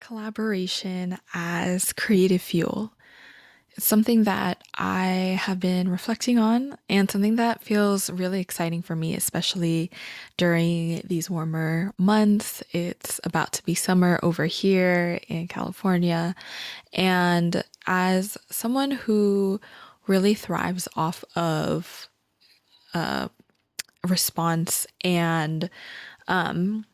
Collaboration as creative fuel. It's something that I have been reflecting on and something that feels really exciting for me, especially during these warmer months. It's about to be summer over here in California. And as someone who really thrives off of response and um,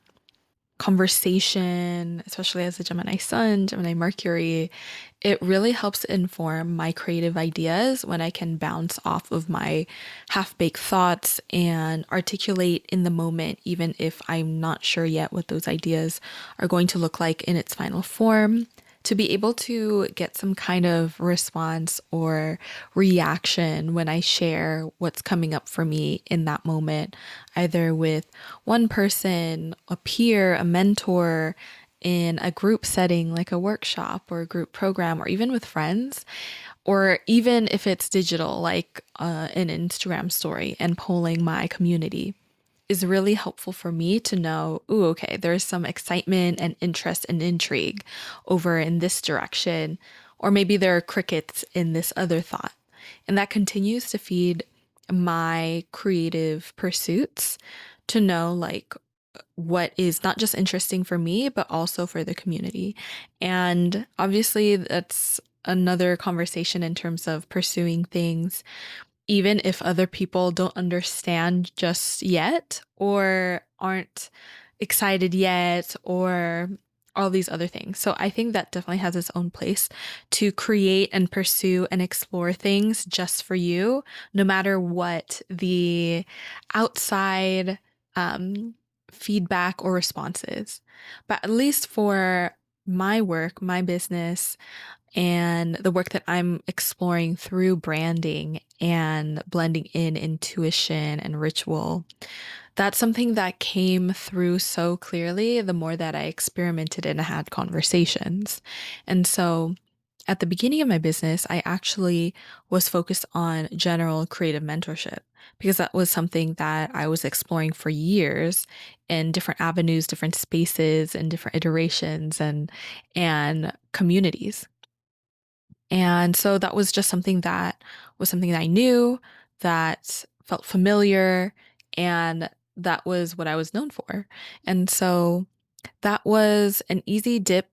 conversation, especially as a Gemini Sun, Gemini Mercury, it really helps inform my creative ideas when I can bounce off of my half baked thoughts and articulate in the moment, even if I'm not sure yet what those ideas are going to look like in its final form. To be able to get some kind of response or reaction when I share what's coming up for me in that moment, either with one person, a peer, a mentor, in a group setting like a workshop or a group program, or even with friends, or even if it's digital, like an Instagram story and polling my community, is really helpful for me to know, ooh, okay, there's some excitement and interest and intrigue over in this direction, or maybe there are crickets in this other thought. And that continues to feed my creative pursuits to know like what is not just interesting for me, but also for the community. And obviously, that's another conversation in terms of pursuing things even if other people don't understand just yet or aren't excited yet or all these other things. So I think that definitely has its own place to create and pursue and explore things just for you, no matter what the outside um, feedback or response is. But at least for my work, my business, and the work that I'm exploring through branding and blending in intuition and ritual, that's something that came through so clearly the more that I experimented and had conversations. And so at the beginning of my business, I actually was focused on general creative mentorship because that was something that I was exploring for years in different avenues, different spaces, and different iterations and communities. And so that was just something that I knew, that felt familiar, and that was what I was known for. And so that was an easy dip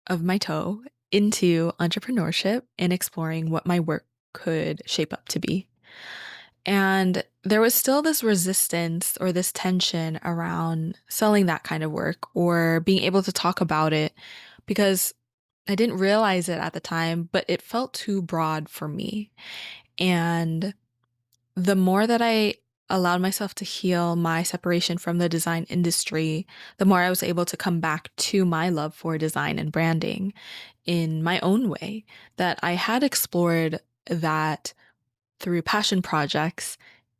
of my toe into entrepreneurship and exploring what my work could shape up to be. And there was still this resistance or this tension around selling that kind of work or being able to talk about it because I didn't realize it at the time, but it felt too broad for me. And the more that I allowed myself to heal my separation from the design industry, the more I was able to come back to my love for design and branding in my own way. That I had explored that through passion projects.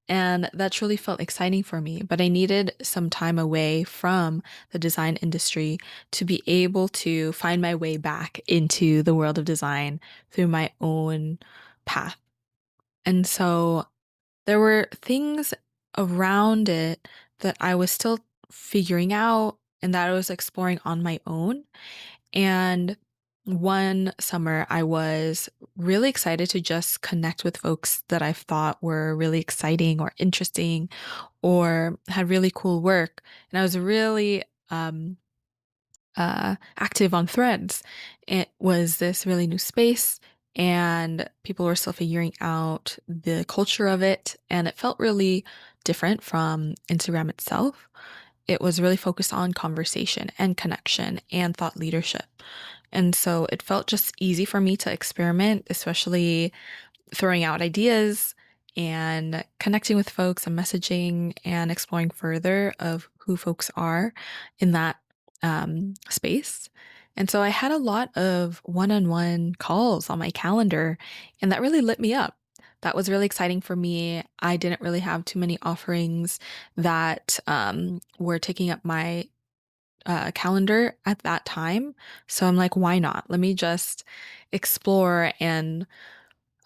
And that truly felt exciting for me. But I needed some time away from the design industry to be able to find my way back into the world of design through my own path. And so there were things around it that I was still figuring out and that I was exploring on my own. And one summer, I was really excited to just connect with folks that I thought were really exciting or interesting or had really cool work. And I was really active on Threads. It was this really new space, and people were still figuring out the culture of it. And it felt really different from Instagram itself. It was really focused on conversation and connection and thought leadership. And so it felt just easy for me to experiment, especially throwing out ideas and connecting with folks and messaging and exploring further of who folks are in that space. And so I had a lot of one on one calls on my calendar, and that really lit me up. That was really exciting for me. I didn't really have too many offerings that were taking up my calendar at that time. So I'm like, why not? Let me just explore and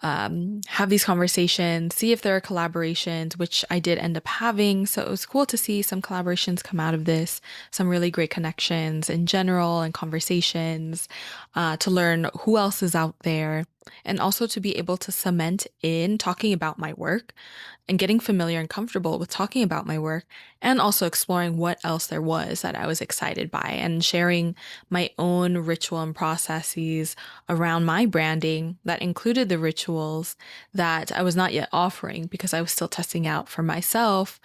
have these conversations, see if there are collaborations, which I did end up having. So it was cool to see some collaborations come out of this, some really great connections in general and conversations, to learn who else is out there, and also to be able to cement in talking about my work and getting familiar and comfortable with talking about my work, and also exploring what else there was that I was excited by and sharing my own ritual and processes around my branding that included the rituals that I was not yet offering because I was still testing out for myself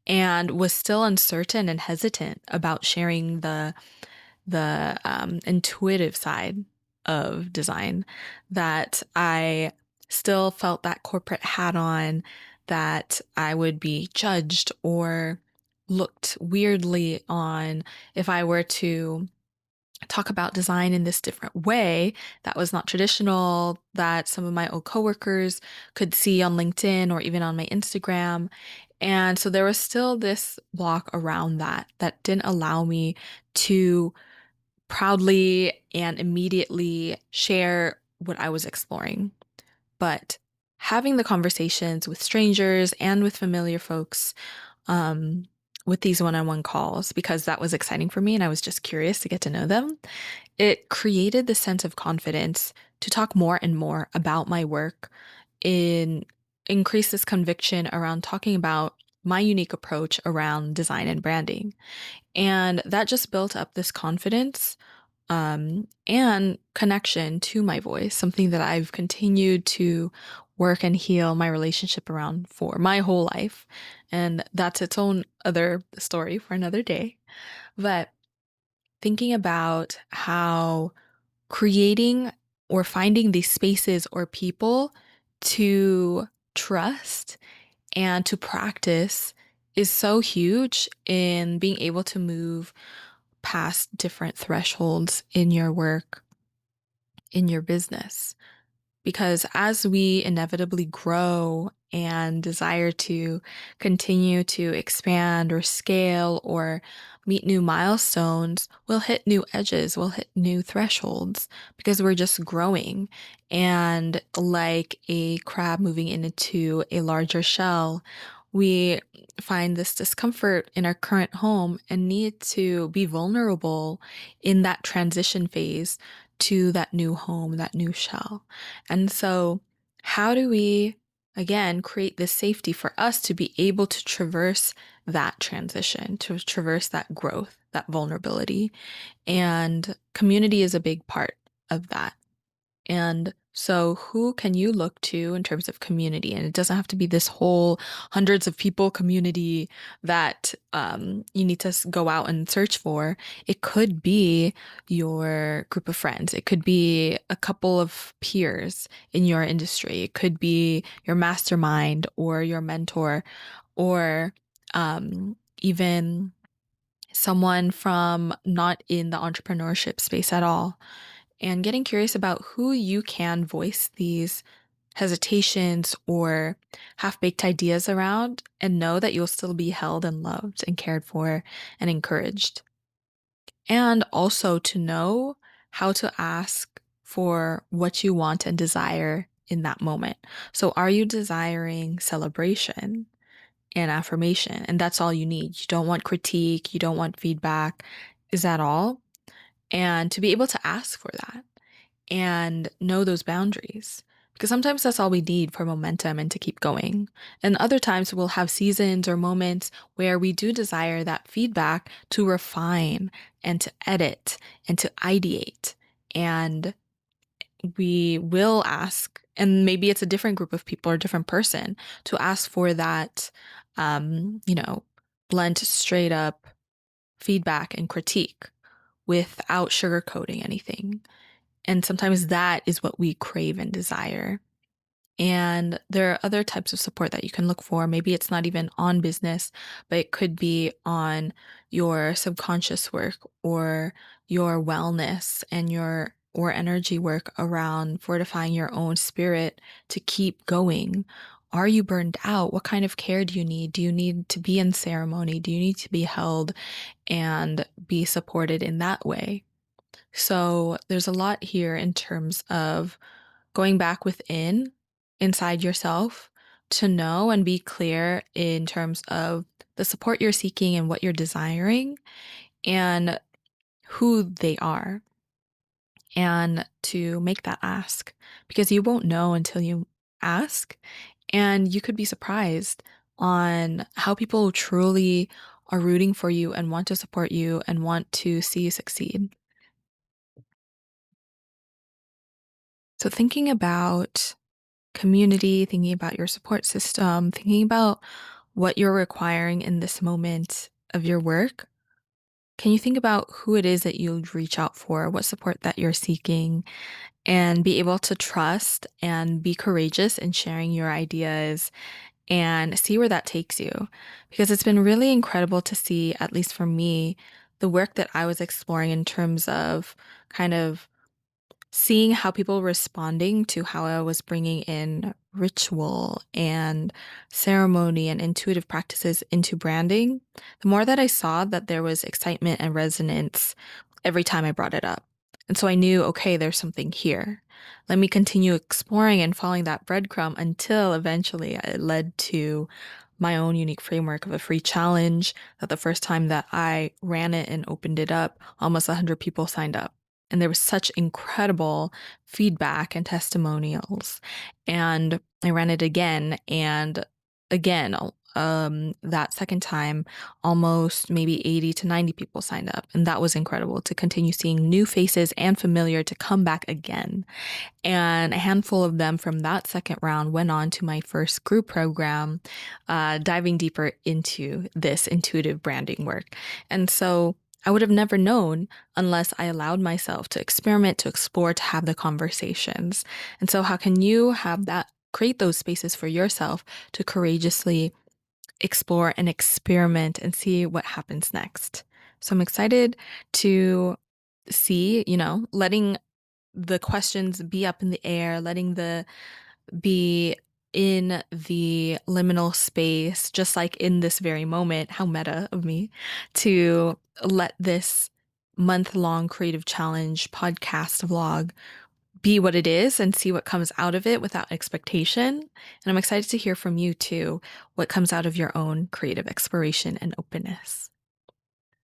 and was still uncertain and hesitant about sharing the intuitive side of design, that I still felt that corporate hat on, that I would be judged or looked weirdly on if I were to talk about design in this different way that was not traditional, that some of my old coworkers could see on LinkedIn or even on my Instagram. And so there was still this block around that didn't allow me to proudly and immediately share what I was exploring. But having the conversations with strangers and with familiar folks, um, with these one on one calls, because that was exciting for me and I was just curious to get to know them, it created the sense of confidence to talk more and more about my work, in increase this conviction around talking about my unique approach around design and branding. And that just built up this confidence, and connection to my voice, something that I've continued to work and heal my relationship around for my whole life. And that's its own other story for another day. But thinking about how creating or finding these spaces or people to trust and to practice is so huge in being able to move past different thresholds in your work, in your business. Because as we inevitably grow and desire to continue to expand or scale or meet new milestones, we'll hit new edges, we'll hit new thresholds because we're just growing. And like a crab moving into a larger shell, we find this discomfort in our current home and need to be vulnerable in that transition phase to that new home, that new shell. And so, how do we, again, create this safety for us to be able to traverse that transition, to traverse that growth, that vulnerability? And community is a big part of that. And so, who can you look to in terms of community? And it doesn't have to be this whole hundreds of people community that you need to go out and search for. It could be your group of friends. It could be a couple of peers in your industry. It could be your mastermind or your mentor, or even someone from not in the entrepreneurship space at all, and getting curious about who you can voice these hesitations or half baked ideas around, and know that you'll still be held and loved and cared for and encouraged. And also to know how to ask for what you want and desire in that moment. So, are you desiring celebration and affirmation? And that's all you need. You don't want critique, you don't want feedback. Is that all? And to be able to ask for that and know those boundaries. Because sometimes that's all we need for momentum and to keep going. And other times we'll have seasons or moments where we do desire that feedback to refine and to edit and to ideate. And we will ask, and maybe it's a different group of people or a different person, to ask for that, you know, blunt, straight up feedback and critique without sugarcoating anything. And sometimes that is what we crave and desire. And there are other types of support that you can look for. Maybe it's not even on business, but it could be on your subconscious work or your wellness and your or energy work around fortifying your own spirit to keep going. Are you burned out? What kind of care do you need? Do you need to be in ceremony? Do you need to be held and be supported in that way? So there's a lot here in terms of going back within inside yourself to know and be clear in terms of the support you're seeking and what you're desiring and who they are, and to make that ask because you won't know until you ask. And you could be surprised on how people truly are rooting for you and want to support you and want to see you succeed. So, thinking about community, thinking about your support system, thinking about what you're requiring in this moment of your work, can you think about who it is that you'll reach out for, what support that you're seeking, and be able to trust and be courageous in sharing your ideas and see where that takes you? Because it's been really incredible to see, at least for me, the work that I was exploring in terms of kind of seeing how people responding to how I was bringing in ritual and ceremony and intuitive practices into branding, the more that I saw that there was excitement and resonance every time I brought it up. And so I knew, okay, there's something here. Let me continue exploring and following that breadcrumb until eventually it led to my own unique framework of a free challenge that the first time that I ran it and opened it up, almost 100 people signed up. And there was such incredible feedback and testimonials. And I ran it again and again. That second time, almost maybe 80 to 90 people signed up. And that was incredible to continue seeing new faces and familiar to come back again. And a handful of them from that second round went on to my first group program, diving deeper into this intuitive branding work. And so I would have never known unless I allowed myself to experiment, to explore, to have the conversations. And so, how can you have that? Create those spaces for yourself to courageously explore and experiment and see what happens next. So I'm excited to see, letting the questions be up in the air, letting the be in the liminal space, just like in this very moment. How meta of me to let this month-long creative challenge podcast vlog be what it is and see what comes out of it without expectation. And I'm excited to hear from you too, what comes out of your own creative exploration and openness.